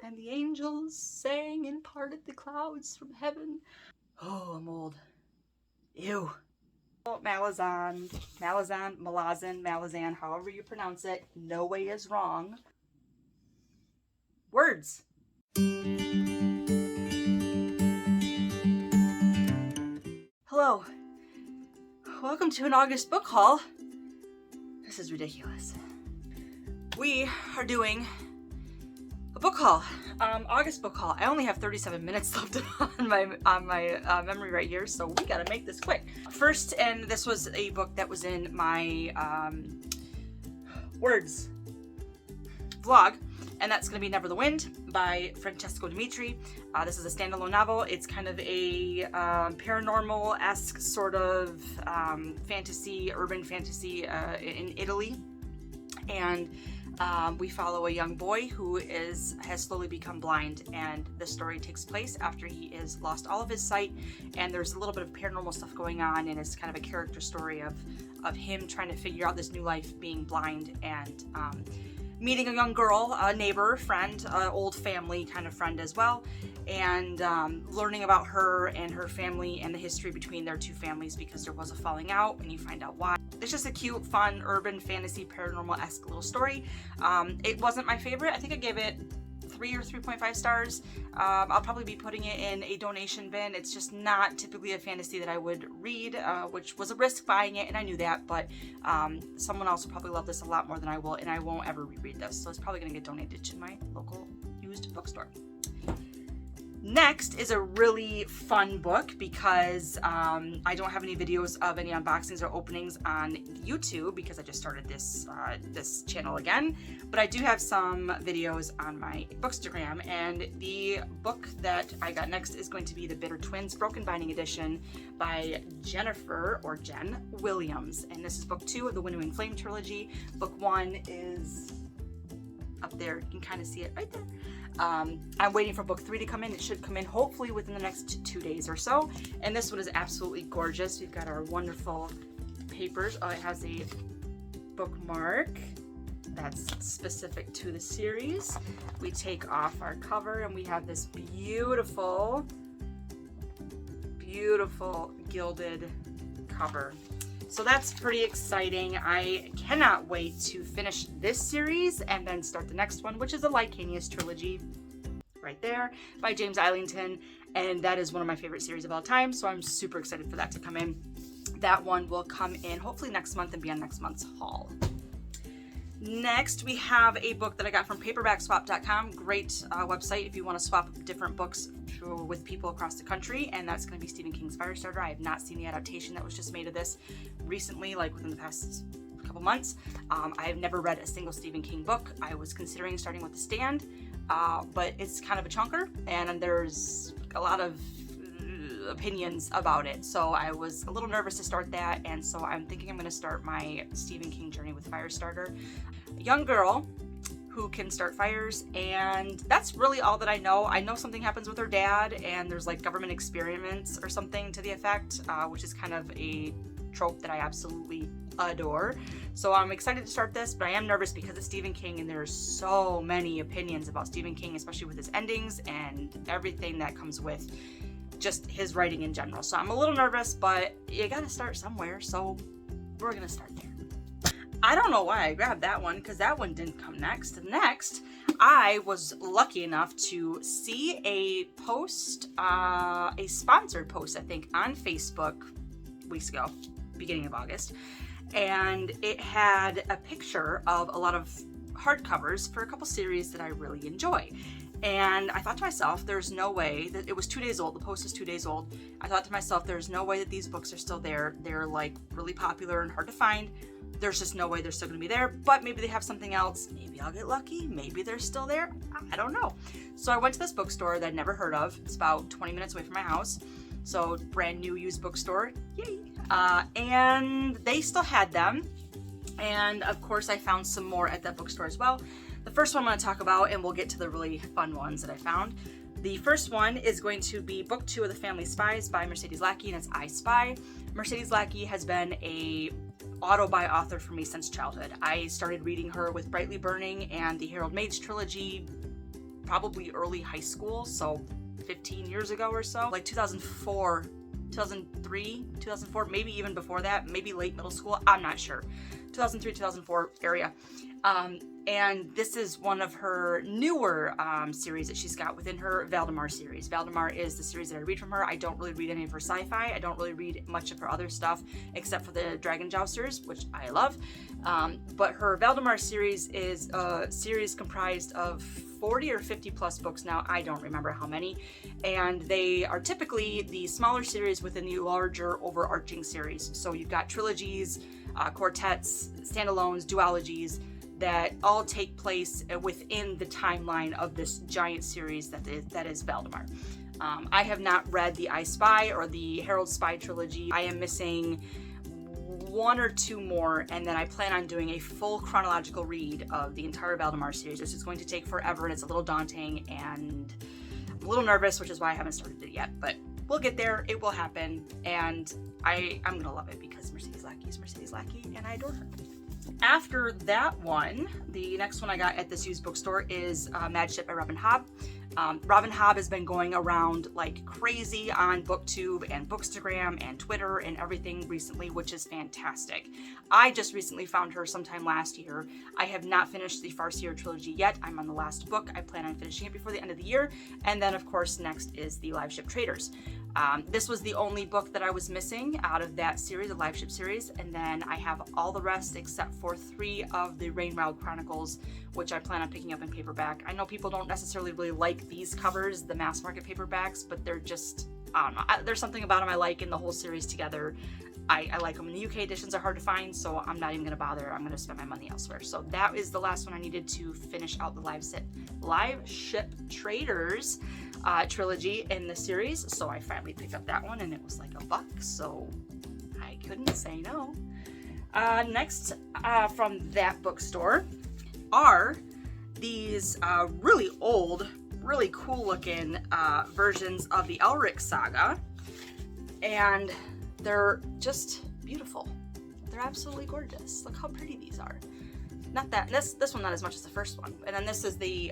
and the angels sang and parted the clouds from heaven. Oh, I'm old. Ew. Malazan, Malazan, however you pronounce it, no way is wrong. Words. Hello. Welcome to an August book haul. This is ridiculous. We are doing a book haul, August book haul. I only have 37 minutes left on my memory right here, so we gotta make this quick. First, and this was a book that was in my words vlog, and that's gonna be Never the Wind by Francesco Dimitri. This is a standalone novel. It's kind of a paranormal-esque sort of fantasy, urban fantasy in Italy, and we follow a young boy who has slowly become blind, and the story takes place after he has lost all of his sight, and there's a little bit of paranormal stuff going on, and it's kind of a character story of him trying to figure out this new life being blind, and meeting a young girl, a neighbor, friend, old family kind of friend as well, and learning about her and her family and the history between their two families, because there was a falling out, and you find out why. It's just a cute, fun, urban fantasy, paranormal-esque little story. It wasn't my favorite. I think I gave it 3 or 3.5 stars. I'll probably be putting it in a donation bin. It's just not typically a fantasy that I would read, which was a risk buying it, and I knew that, but someone else will probably love this a lot more than I will, and I won't ever reread this, so it's probably going to get donated to my local used bookstore. Next is a really fun book, because I don't have any videos of any unboxings or openings on YouTube because I just started this this channel again, but I do have some videos on my Bookstagram, and the book that I got next is going to be The Bitter Twins Broken Binding Edition by Jennifer, or Jen, Williams, and this is book 2 of the Winnowing Flame trilogy. Book 1 is up there, you can kind of see it right there. I'm waiting for book 3 to come in. It should come in hopefully within the next 2 days or so. And this one is absolutely gorgeous. We've got our wonderful papers. Oh, it has a bookmark that's specific to the series. We take off our cover and we have this beautiful, beautiful gilded cover. So that's pretty exciting. I cannot wait to finish this series and then start the next one, which is the Licanius trilogy, right there, by James Islington, and that is one of my favorite series of all time, so I'm super excited for that to come in. That one will come in hopefully next month and be on next month's haul. Next, we have a book that I got from paperbackswap.com. Great website if you want to swap different books with people across the country, and that's going to be Stephen King's Firestarter. I have not seen the adaptation that was just made of this recently, like within the past couple months. I have never read a single Stephen King book. I was considering starting with The Stand, but it's kind of a chunker, and there's a lot of opinions about it, so I was a little nervous to start that, and so I'm thinking I'm going to start my Stephen King journey with Firestarter. A young girl who can start fires, and that's really all that I know. I know something happens with her dad, and there's like government experiments or something to the effect, which is kind of a trope that I absolutely adore. So I'm excited to start this, but I am nervous because it's Stephen King, and there's so many opinions about Stephen King, especially with his endings and everything that comes with just his writing in general. So I'm a little nervous, but you gotta start somewhere, so we're gonna start there. I don't know why I grabbed that one, because that one didn't come next. Next, I was lucky enough to see a post, a sponsored post, I think, on Facebook weeks ago, beginning of August, and it had a picture of a lot of hardcovers for a couple series that I really enjoy. And I thought to myself, there's no way that it was 2 days old. The post was 2 days old. I thought to myself, there's no way that these books are still there. They're like really popular and hard to find. There's just no way they're still going to be there, but maybe they have something else. Maybe I'll get lucky. Maybe they're still there. I don't know. So I went to this bookstore that I'd never heard of. It's about 20 minutes away from my house. So brand new used bookstore. Yay. And they still had them. And of course I found some more at that bookstore as well. The first one I'm going to talk about, and we'll get to the really fun ones that I found. The first one is going to be book 2 of The Family Spies by Mercedes Lackey, and it's I Spy. Mercedes Lackey has been a auto-buy author for me since childhood. I started reading her with Brightly Burning and the Harold Mage trilogy probably early high school, so 15 years ago or so, like 2004, 2003, 2004, maybe even before that, maybe late middle school, I'm not sure. 2003, 2004 area. And this is one of her newer series that she's got within her Valdemar series. Valdemar is the series that I read from her. I don't really read any of her sci-fi. I don't really read much of her other stuff except for the Dragon Jousters, which I love. But her Valdemar series is a series comprised of 40 or 50 plus books now. I don't remember how many. And they are typically the smaller series within the larger overarching series. So you've got trilogies, quartets, standalones, duologies, that all take place within the timeline of this giant series that is Valdemar. I have not read the I Spy or the Herald Spy trilogy. I am missing one or two more, and then I plan on doing a full chronological read of the entire Valdemar series. This is going to take forever, and it's a little daunting, and I'm a little nervous, which is why I haven't started it yet, but we'll get there. It will happen, and I'm gonna love it because Mercedes Lackey is Mercedes Lackey, and I adore her. After that one, the next one I got at this used bookstore is Mad Ship by Robin Hobb. Robin Hobb has been going around like crazy on BookTube and Bookstagram and Twitter and everything recently, which is fantastic. I just recently found her sometime last year. I have not finished the Farseer trilogy yet. I'm on the last book. I plan on finishing it before the end of the year. And then, of course, next is the Live Ship Traders. This was the only book that I was missing out of that series, the Live Ship series, and then I have all the rest except for 3 of the Rainwild Chronicles, which I plan on picking up in paperback. I know people don't necessarily really like these covers, the mass market paperbacks, but they're just, I don't know, there's something about them I like in the whole series together. I like them. In the UK editions are hard to find, so I'm not even going to bother. I'm going to spend my money elsewhere. So that is the last one I needed to finish out the Live Ship Traders trilogy in the series. So I finally picked up that one, and it was like $1, so I couldn't say no. Next from that bookstore are these really old, really cool looking versions of the Elric saga, and they're just beautiful. They're absolutely gorgeous. Look how pretty these are. Not that this one not as much as the first one. And then this is the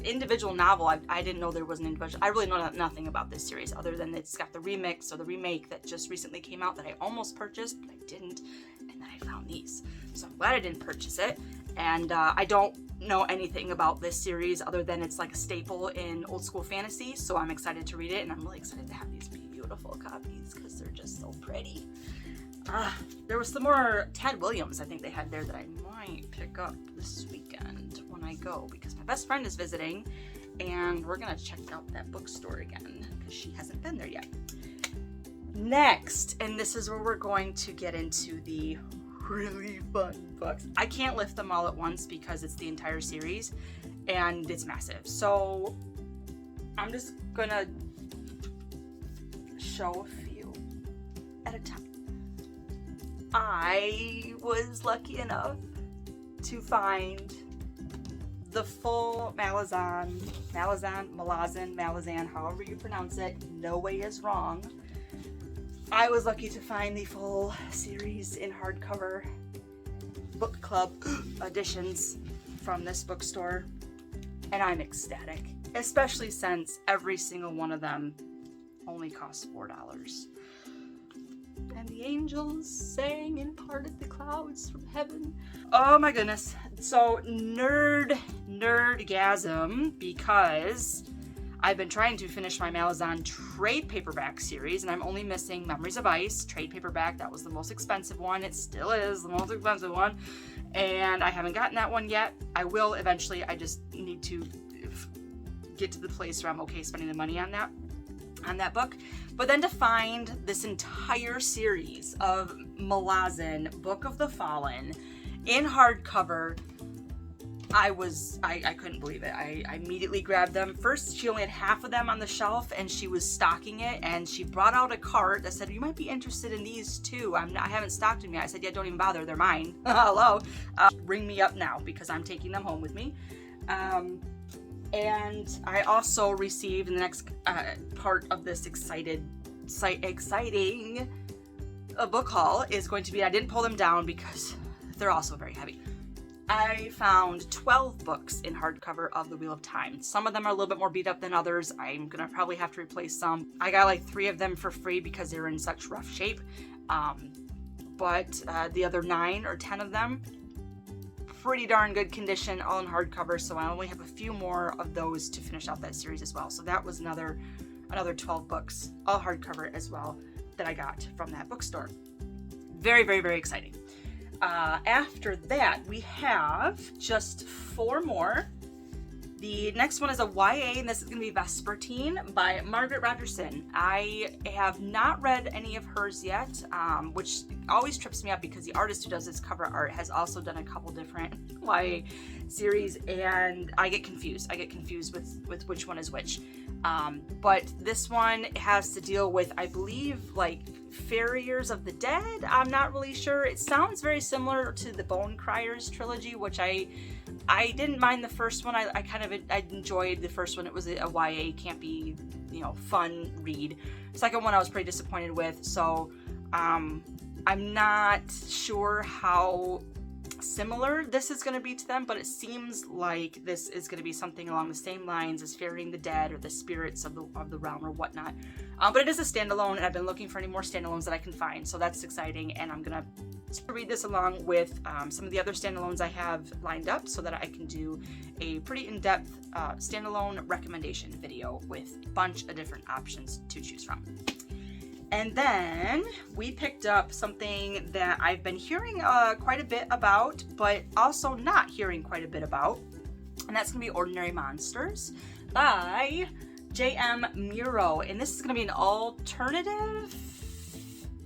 individual novel. I didn't know there was an individual. I really know nothing about this series other than it's got the remix or the remake that just recently came out that I almost purchased, but I didn't. And then I found these. So I'm glad I didn't purchase it. And I don't know anything about this series other than it's like a staple in old school fantasy. So I'm excited to read it, and I'm really excited to have these beautiful copies because they're just so pretty. There was some more Ted Williams I think they had there that I might pick up this weekend when I go because my best friend is visiting and we're gonna check out that bookstore again because she hasn't been there yet. Next, and this is where we're going to get into the really fun books. I can't lift them all at once because it's the entire series and it's massive. So I'm just gonna show a few at a time. I was lucky enough to find the full Malazan, however you pronounce it, no way is wrong. I was lucky to find the full series in hardcover book club editions from this bookstore, and I'm ecstatic, especially since every single one of them only costs $4. And the angels sang and parted the clouds from heaven. Oh my goodness. So nerdgasm, because I've been trying to finish my Malazan trade paperback series, and I'm only missing Memories of Ice trade paperback. That was the most expensive one. It still is the most expensive one, and I haven't gotten that one yet. I will eventually. I just need to get to the place where I'm okay spending the money on that book. But then to find this entire series of Malazan, Book of the Fallen, in hardcover, I couldn't believe it. I immediately grabbed them. First, she only had half of them on the shelf, and she was stocking it, and she brought out a cart that said, "You might be interested in these too. I haven't stocked them yet." I said, "Yeah, don't even bother. They're mine." Hello. Ring me up now because I'm taking them home with me. And I also received in the next part of this exciting book haul is going to be, I didn't pull them down because they're also very heavy. I found 12 books in hardcover of The Wheel of Time. Some of them are a little bit more beat up than others. I'm gonna probably have to replace some. I got like 3 of them for free because they were in such rough shape. But the other 9 or 10 of them, pretty darn good condition, all in hardcover. So I only have a few more of those to finish out that series as well. So that was another 12 books, all hardcover as well, that I got from that bookstore. Very, very, very exciting. After that, we have just 4 more. The next one is a YA, and this is going to be Vespertine by Margaret Rogerson. I have not read any of hers yet, which always trips me up because the artist who does this cover art has also done a couple different YA series, and I get confused. With which one is which. But this one has to deal with, I believe, like Farriers of the Dead. I'm not really sure. It sounds very similar to the Bone Criers trilogy, which I didn't mind the first one. I enjoyed the first one. It was a YA campy, fun read. Second one I was pretty disappointed with. So I'm not sure how similar this is going to be to them, but it seems like this is going to be something along the same lines as Ferrying the Dead or the spirits of the realm or whatnot. But it is a standalone, and I've been looking for any more standalones that I can find, so that's exciting. And I'm gonna read this along with some of the other standalones I have lined up so that I can do a pretty in-depth standalone recommendation video with a bunch of different options to choose from. And then we picked up something that I've been hearing quite a bit about, but also not hearing quite a bit about, and that's going to be Ordinary Monsters by J.M. Muro. And this is going to be an alternative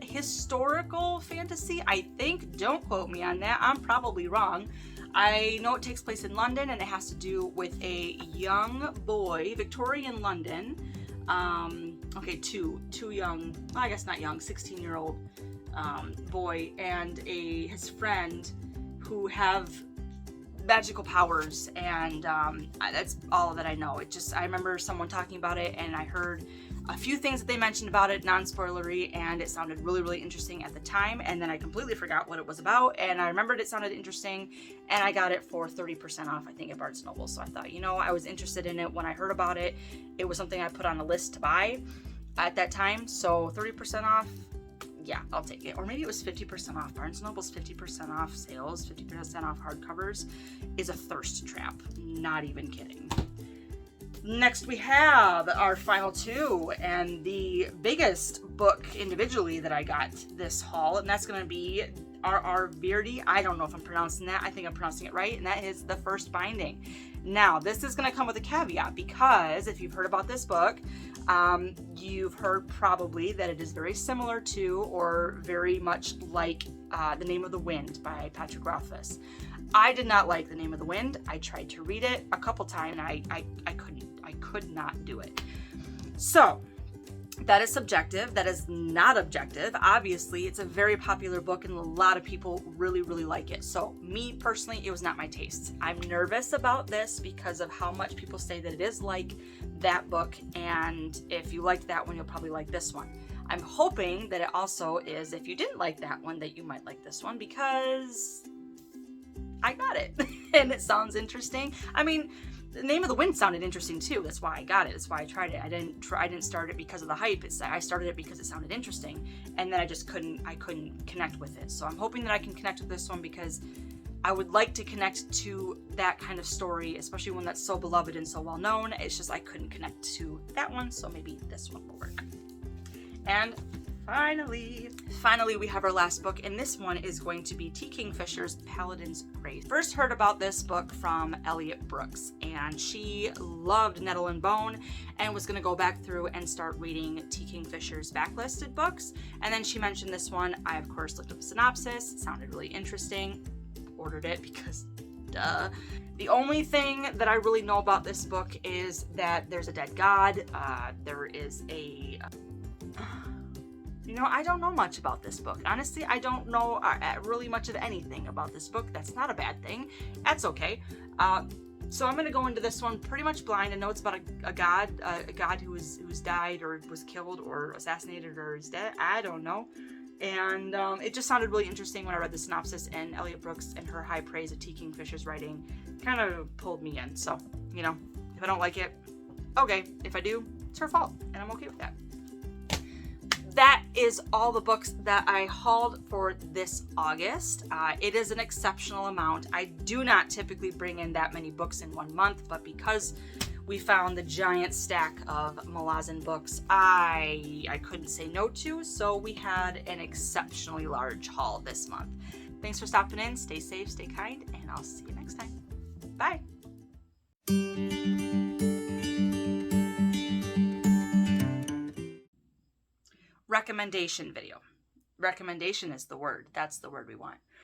historical fantasy, I think. Don't quote me on that. I'm probably wrong. I know it takes place in London, and it has to do with a young boy, Victorian London. Too young, well, I guess not young, 16-year-old boy and his friend who have magical powers, and that's all that I know. I remember someone talking about it, and I heard a few things that they mentioned about it, non-spoilery, and it sounded really, really interesting at the time, and then I completely forgot what it was about, and I remembered it sounded interesting, and I got it for 30% off, I think, at Barnes & Noble. So I thought, I was interested in it when I heard about it. It was something I put on the list to buy at that time, so 30% off, yeah, I'll take it. Or maybe it was 50% off. Barnes & Noble's 50% off sales, 50% off hardcovers is a thirst trap. Not even kidding. Next we have our final 2, and the biggest book individually that I got this haul, and that's going to be R.R. Beardy. I don't know if I'm pronouncing that. I think I'm pronouncing it right, and that is The First Binding. Now, this is going to come with a caveat, because if you've heard about this book, you've heard probably that it is very similar to, or very much like, The Name of the Wind by Patrick Rothfuss. I did not like The Name of the Wind. I tried to read it a couple times, and I could not do it. So, that is subjective. That is not objective. Obviously, it's a very popular book, and a lot of people really, really like it. So, me personally, it was not my taste. I'm nervous about this because of how much people say that it is like that book, and if you liked that one, you'll probably like this one. I'm hoping that it also is, if you didn't like that one, that you might like this one, because I got it, and it sounds interesting. I mean, The Name of the Wind sounded interesting too. That's why I got it. That's why I tried it. I didn't start it because of the hype. I started it because it sounded interesting, and then I couldn't connect with it. So I'm hoping that I can connect with this one, because I would like to connect to that kind of story, especially one that's so beloved and so well known. It's just I couldn't connect to that one, so maybe this one will work. And finally, we have our last book, and this one is going to be T. Kingfisher's Paladin's Grace. First heard about this book from Elliot Brooks, and she loved Nettle and Bone and was going to go back through and start reading T. Kingfisher's backlisted books. And then she mentioned this one. I, of course, looked up a synopsis. It sounded really interesting. Ordered it because duh. The only thing that I really know about this book is that there's a dead god. There is a... I don't know much about this book. Honestly, I don't know really much of anything about this book. That's not a bad thing. That's okay. So I'm going to go into this one pretty much blind. I know it's about a god who's died or was killed or assassinated or is dead. I don't know. And it just sounded really interesting when I read the synopsis, and Elliot Brooks and her high praise of T. Kingfisher's writing kind of pulled me in. So, you know, if I don't like it, okay. If I do, it's her fault, and I'm okay with that. That is all the books that I hauled for this August. It is an exceptional amount. I do not typically bring in that many books in 1 month, but because we found the giant stack of Malazan books I couldn't say no to, so we had an exceptionally large haul this month. Thanks for stopping in. Stay safe, stay kind, and I'll see you next time. Bye. Recommendation video. Recommendation is the word. That's the word we want.